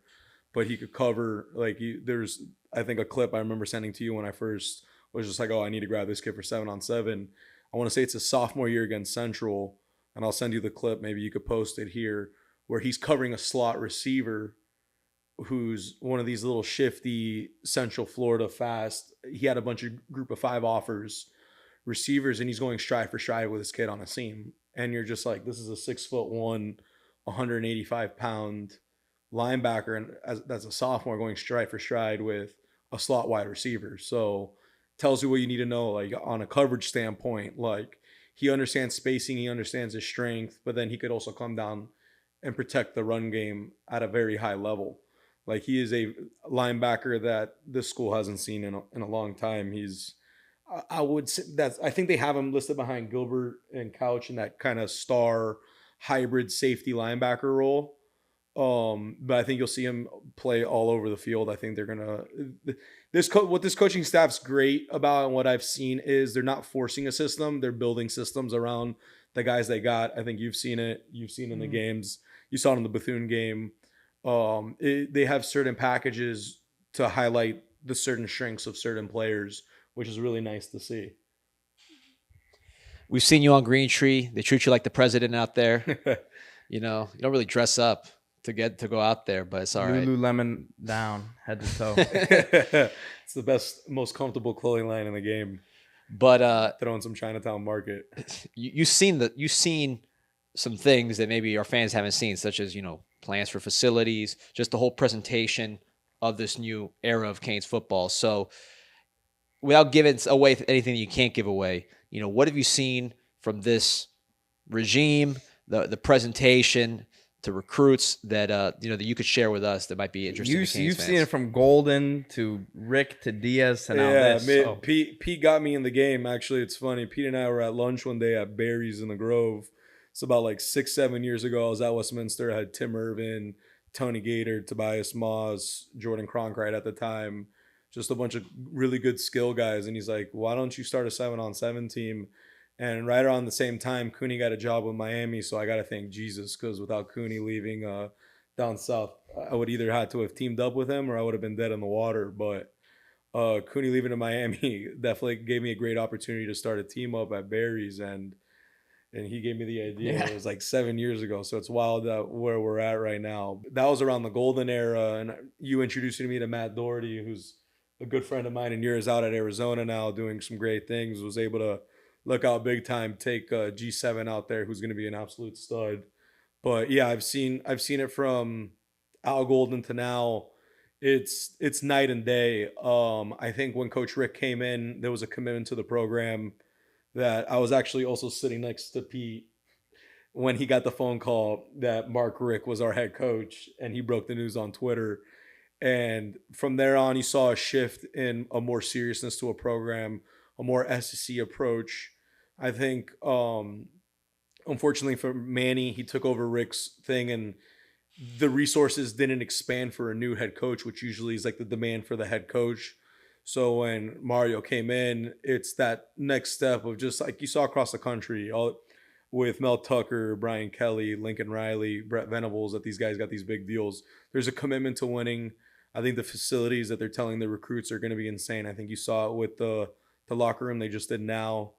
C: but he could cover. Like, there's, I think, a clip I remember sending to you when I first was just like, oh, I need to grab this kid for 7-on-7. I want to say it's his sophomore year against Central, and I'll send you the clip. Maybe you could post it here, where he's covering a slot receiver who's one of these little shifty Central Florida fast. He had a bunch of group of 5 offers receivers, and he's going stride for stride with his kid on a seam. And you're just like, this is a 6'1", 185-pound linebacker, and that's a sophomore going stride for stride with a slot wide receiver. So tells you what you need to know, like, on a coverage standpoint. Like, he understands spacing, he understands his strength, but then he could also come down and protect the run game at a very high level. Like, he is a linebacker that this school hasn't seen in a long time. I would say I think they have him listed behind Gilbert and Couch in that kind of star hybrid safety linebacker role. But I think you'll see him play all over the field. I think they're gonna what this coaching staff's great about, and what I've seen, is they're not forcing a system. They're building systems around the guys they got. I think you've seen it. You've seen in the games. You saw it in the Bethune game. They have certain packages to highlight the certain strengths of certain players, which is really nice to see.
B: We've seen you on Green Tree. They treat you like the president out there. You don't really dress up to go out there, but it's all right.
A: Lululemon down, head to toe.
C: It's the best, most comfortable clothing line in the game.
B: But
C: throwing some Chinatown Market.
B: You've seen some things that maybe our fans haven't seen, such as, plans for facilities, just the whole presentation of this new era of Canes football. So without giving away anything that you can't give away, what have you seen from this regime, the presentation to recruits that that you could share with us that might be interesting to Canes
A: You've
B: fans?
A: seen it from Golden to Rick to Diaz to now this.
C: Yeah, Pete got me in the game. Actually, it's funny. Pete and I were at lunch one day at Barry's in the Grove. It's about like 6-7 years ago. I was at Westminster. I had Tim Irvin, Tony Gator, Tobias Moss, Jordan Cronkite at the time. Just a bunch of really good skill guys. And he's like, why don't you start a 7-on-7 team? And right around the same time, Cooney got a job with Miami. So I got to thank Jesus, because without Cooney leaving down south, I would either had to have teamed up with him or I would have been dead in the water. But Cooney leaving to Miami definitely gave me a great opportunity to start a team up at Barry's. And he gave me the idea. Yeah. It was like 7 years ago. So it's wild where we're at right now. That was around the Golden era. And you introducing me to Matt Doherty, who's a good friend of mine and yours, out at Arizona now doing some great things, was able to look out big time. Take G7 out there, who's going to be an absolute stud. But yeah, I've seen it from Al Golden to now. It's night and day. I think when Coach Rick came in, there was a commitment to the program that I was actually also sitting next to Pete when he got the phone call that Mark Rick was our head coach, and he broke the news on Twitter. And from there on, you saw a shift in a more seriousness to a program, a more SEC approach. I think, unfortunately for Manny, he took over Rick's thing, and the resources didn't expand for a new head coach, which usually is like the demand for the head coach. So when Mario came in, it's that next step of just like you saw across the country, all with Mel Tucker, Brian Kelly, Lincoln Riley, Brett Venables, that these guys got these big deals. There's a commitment to winning. I think the facilities that they're telling the recruits are going to be insane. I think you saw it with the locker room they just did now.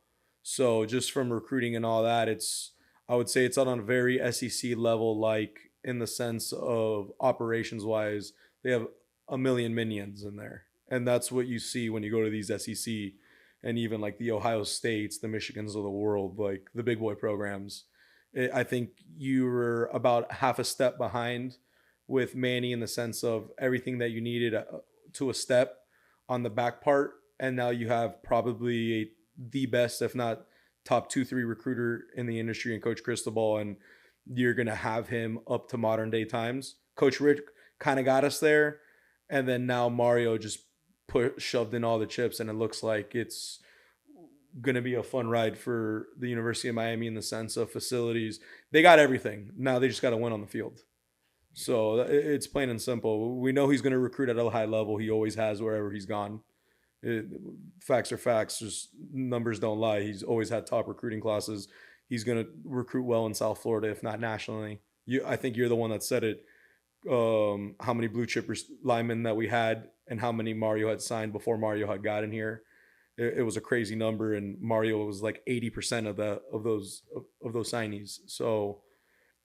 C: So just from recruiting and all that, I would say it's on a very SEC level, like in the sense of operations wise, they have a million minions in there. And that's what you see when you go to these SEC and even like the Ohio States, the Michigans of the world, like the big boy programs. I think you were about half a step behind with Manny in the sense of everything that you needed to a step on the back part. And now you have probably the best, if not top 2-3 recruiter in the industry in Coach Cristobal. And you're going to have him up to modern day times. Coach Rick kind of got us there. And then now Mario just shoved in all the chips, and it looks like it's going to be a fun ride for the University of Miami in the sense of facilities. They got everything. Now they just got to win on the field. So it's plain and simple. We know he's going to recruit at a high level. He always has wherever he's gone. Facts are facts. Just numbers don't lie. He's always had top recruiting classes. He's going to recruit well in South Florida, if not nationally. I think you're the one that said it. How many blue chip linemen that we had and how many Mario had signed before Mario had gotten here. It was a crazy number, and Mario was like 80% of those signees. So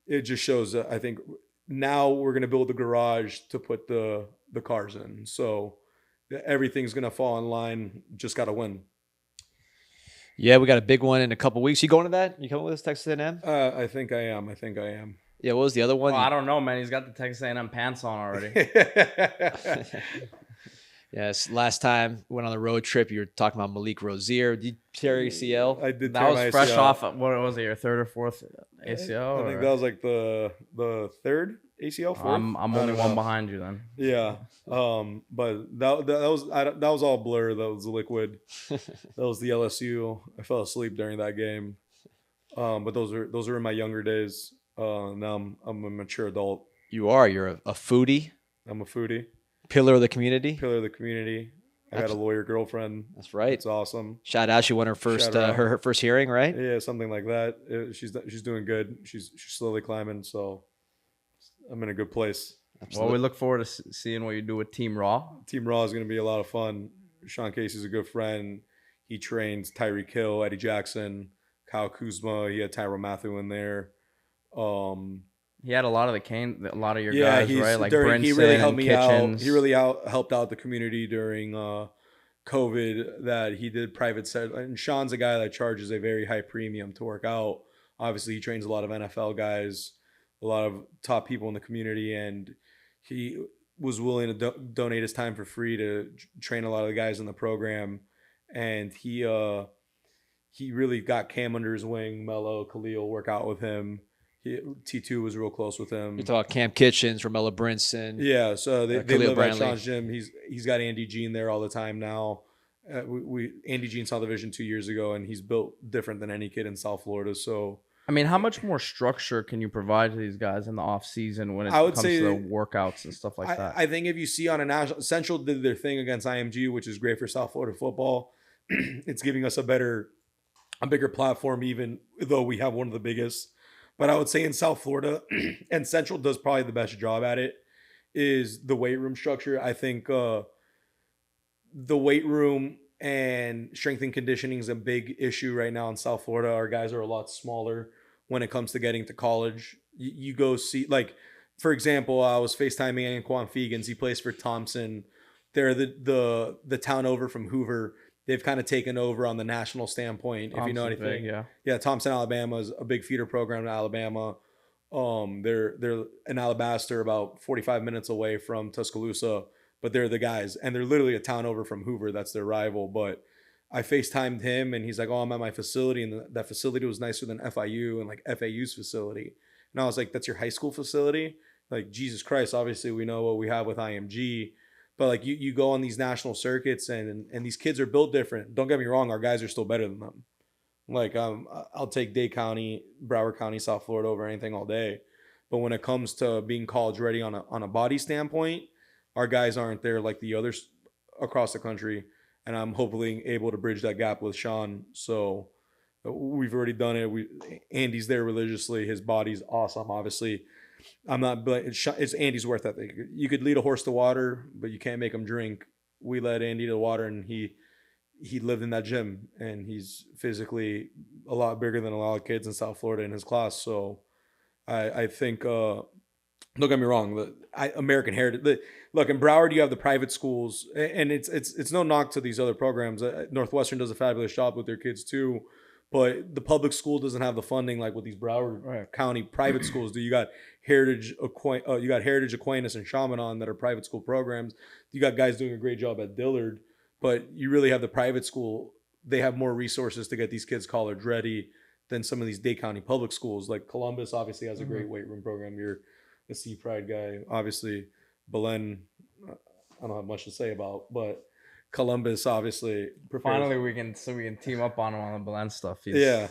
C: it just shows that I think now we're going to build the garage to put the cars in. So everything's going to fall in line. Just got to win.
B: Yeah, we got a big one in a couple weeks. You going to that? You coming with us, Texas A&M?
C: I think I am.
B: Yeah, what was the other one?
A: Well, I don't know, man. He's got the Texas A&M pants on already.
B: Yes, last time we went on the road trip, you were talking about Malik Rozier. Did you tear ACL?
C: I did.
A: That was fresh off. What was it? Your third or fourth ACL?
C: I think that was like the third ACL. Fourth?
A: I'm only one behind you then.
C: Yeah. But that was all blur. That was liquid. That was the LSU. I fell asleep during that game. But those are in my younger days. Now I'm a mature adult.
B: You are. You're a foodie.
C: I'm a foodie.
B: Pillar of the community.
C: I got a lawyer girlfriend.
B: That's right.
C: It's awesome.
B: Shout out. She won her first her first hearing, right?
C: Yeah, something like that. She's doing good. She's slowly climbing. So I'm in a good place.
A: Absolutely. Well, we look forward to seeing what you do with Team Raw.
C: Team Raw is going to be a lot of fun. Sean Casey's a good friend. He trains Tyreek Hill, Eddie Jackson, Kyle Kuzma. He had Tyrann Mathieu in there.
A: He had a lot of your guys, right? Like Brinson,
C: he really helped
A: me
C: Kitchens. Out. He really helped out the community during COVID. That he did private set. And Sean's a guy that charges a very high premium to work out. Obviously, he trains a lot of NFL guys, a lot of top people in the community, and he was willing to donate his time for free to train a lot of the guys in the program. And he really got Cam under his wing. Mello, Khalil work out with him. T2 was real close with him.
B: You talk Cam Kitchens, Romello Brinson.
C: Yeah, so they live at Sean's gym. He's got Andy Jean there all the time now. Andy Jean saw the vision 2 years ago, and he's built different than any kid in South Florida. So
A: I mean, how much more structure can you provide to these guys in the off season when it comes to the workouts and stuff like that?
C: I think if you see on a national, Central did their thing against IMG, which is great for South Florida football. It's giving us a bigger platform, even though we have one of the biggest. But I would say in South Florida, and Central does probably the best job at it, is the weight room structure. I think the weight room and strength and conditioning is a big issue right now in South Florida. Our guys are a lot smaller when it comes to getting to college. You go see, like, for example, I was FaceTiming Anquan Fegans. He plays for Thompson. They're the town over from Hoover. they've kind of taken over on the national standpoint. If you know
A: Thompson's
C: anything,
A: big,
C: yeah, Thompson, Alabama is a big feeder program in Alabama. They're in Alabaster, about 45 minutes away from Tuscaloosa, but they're the guys, and they're literally a town over from Hoover. That's their rival. But I FaceTimed him, and he's like, "Oh, I'm at my facility, and that facility was nicer than FIU and like FAU's facility." And I was like, "That's your high school facility?" Like, Jesus Christ! Obviously, we know what we have with IMG, but like you go on these national circuits, and these kids are built different. Don't get me wrong, our guys are still better than them. Like, I'll take Dade County, Broward County, South Florida over anything all day. But when it comes to being college ready on a body standpoint, our guys aren't there like the others across the country. And I'm hopefully able to bridge that gap with Sean. So we've already done it. Andy's there religiously. His body's awesome. Obviously, I'm not. But it's Andy's worth ethic. You could lead a horse to water, but you can't make him drink. We led Andy to water, and he lived in that gym, and he's physically a lot bigger than a lot of kids in South Florida in his class. So I think, don't get me wrong, American Heritage. Look, in Broward, you have the private schools, and it's no knock to these other programs. Northwestern does a fabulous job with their kids too, but the public school doesn't have the funding like what these Broward County private schools do. You got Heritage Aquinas, and Chaminade that are private school programs. You got guys doing a great job at Dillard. But you really have the private school. They have more resources to get these kids college ready than some of these Dade County public schools. Like Columbus obviously has a great weight room program. You're a Sea Pride guy. Obviously, Belen, I don't have much to say about, but Columbus obviously prepares.
A: Finally, we can team up on him on the Belen stuff. He's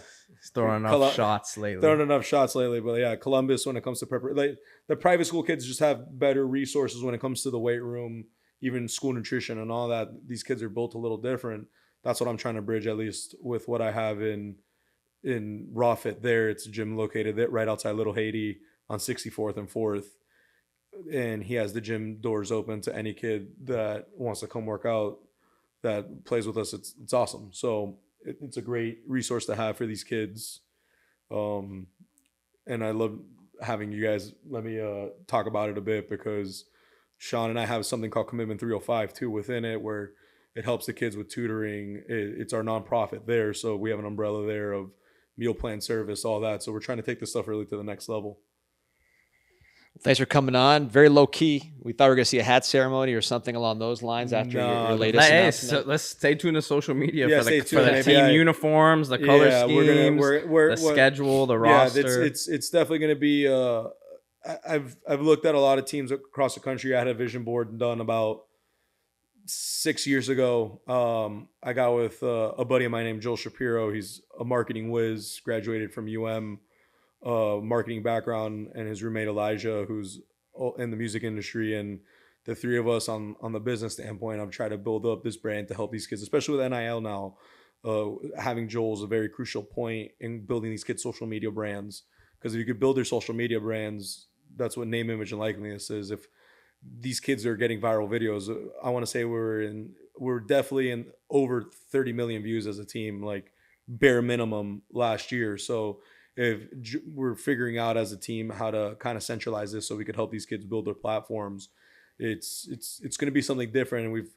A: throwing shots lately.
C: But yeah, Columbus, when it comes to like the private school kids just have better resources when it comes to the weight room. Even school nutrition and all that, these kids are built a little different. That's what I'm trying to bridge, at least with what I have in Rawfit there. It's a gym located right outside Little Haiti on 64th and 4th. And he has the gym doors open to any kid that wants to come work out that plays with us. It's awesome. So it's a great resource to have for these kids. And I love having you guys let me talk about it a bit, because Sean and I have something called Commitment 305 too within it, where it helps the kids with tutoring. It's our nonprofit there. So we have an umbrella there of meal plan service, all that. So we're trying to take this stuff really to the next level.
B: Thanks for coming on. Very low key. We thought we were going to see a hat ceremony or something along those lines after your latest announcement.
A: So let's stay tuned to social media for the
C: maybe
A: team uniforms, the color schemes, the schedule, the roster.
C: It's definitely going to be. I've looked at a lot of teams across the country. I had a vision board done about 6 years ago. I got with a buddy of mine named Joel Shapiro. He's a marketing whiz, graduated from UM, marketing background, and his roommate Elijah, who's in the music industry. And the three of us on the business standpoint, I've tried to build up this brand to help these kids, especially with NIL now. Having Joel is a very crucial point in building these kids' social media brands. Because if you could build their social media brands, that's what name, image, and likeness is. If these kids are getting viral videos, I want to say we're definitely in over 30 million views as a team, like bare minimum last year. So if we're figuring out as a team how to kind of centralize this so we could help these kids build their platforms, it's going to be something different. And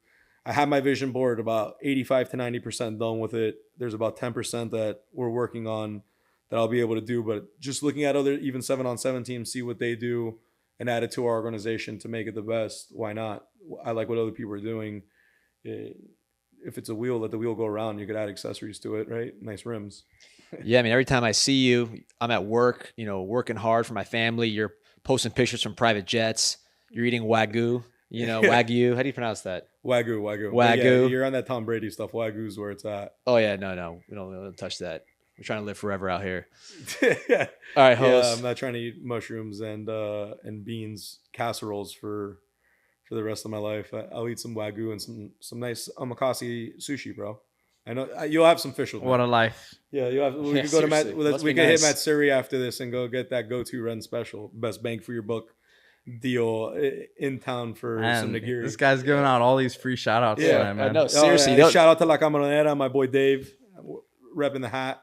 C: I have my vision board about 85 to 90% done with it. There's about 10% that we're working on that I'll be able to do, but just looking at other even 7-on-7 teams, see what they do and add it to our organization to make it the best. Why not? I like what other people are doing. If it's a wheel, let the wheel go around. You could add accessories to it, right? Nice rims.
B: Yeah, I mean, every time I see you, I'm at work, working hard for my family. You're posting pictures from private jets. You're eating Wagyu, Wagyu. How do you pronounce that?
C: Wagyu. Yeah, you're on that Tom Brady stuff. Wagyu's where it's at.
B: Oh, yeah. No. We don't touch that. We're trying to live forever out here. All right, host.
C: Yeah, I'm not trying to eat mushrooms and beans casseroles for the rest of my life. I'll eat some Wagyu and some nice omakase sushi, bro. I know you'll have some fish with me.
A: What a life.
C: Yeah, we can go to Matt. We can hit Matt Suri after this and go get that go-to Ren special, best bang for your buck deal in town for some nigiri.
A: This guy's giving out all these free shout outs tonight, man.
B: No, seriously.
C: Shout out to La Camaronera, my boy Dave, repping the hat.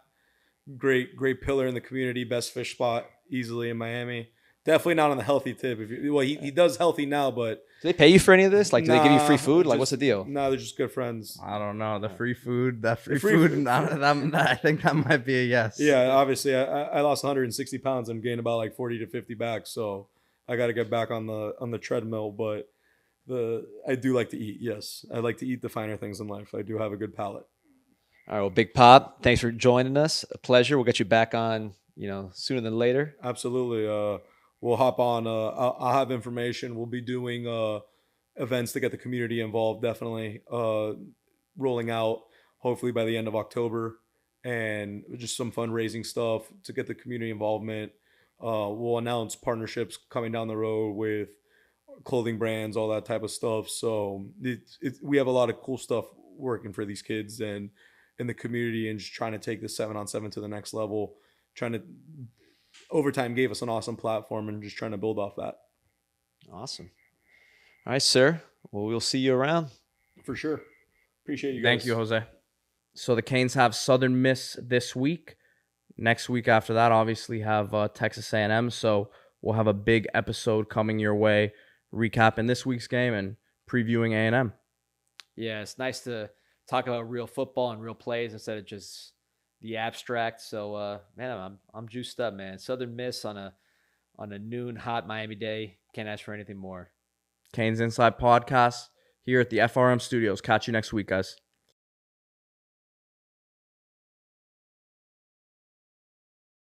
C: Great pillar in the community, best fish spot easily in Miami. Definitely not on the healthy tip. He does healthy now, but
B: Do they pay you for any of this? Like, do they give you free food? Like,
C: just-
B: what's the deal?
C: No, they're just good friends.
A: I don't know. The free food, that free,
C: free
A: food,
C: food-
A: I think that might be a yes.
C: Yeah, obviously, I lost 160 pounds and gained about like 40 to 50 back, so I got to get back on the treadmill. But I do like to eat. Yes, I like to eat the finer things in life. I do have a good palate.
B: All right, well, Big Pop, thanks for joining us. A pleasure. We'll get you back on, sooner than later.
C: Absolutely. We'll hop on. I'll have information. We'll be doing events to get the community involved. Definitely rolling out hopefully by the end of October, and just some fundraising stuff to get the community involvement. We'll announce partnerships coming down the road with clothing brands, all that type of stuff. So we have a lot of cool stuff working for these kids and in the community, and just trying to take the 7-on-7 to the next level. Overtime gave us an awesome platform, and just trying to build off that.
B: Awesome. All right, sir. Well, we'll see you around.
C: For sure. Appreciate you guys.
A: Thank you, Jose. So the Canes have Southern Miss this week. Next week after that, obviously, have Texas A&M. So we'll have a big episode coming your way, recapping this week's game and previewing A&M.
B: Yeah, it's nice to talk about real football and real plays instead of just the abstract. So, man, I'm juiced up, man. Southern Miss on a noon hot Miami day. Can't ask for anything more.
A: Canes Insight Podcast here at the FRM Studios. Catch you next week, guys.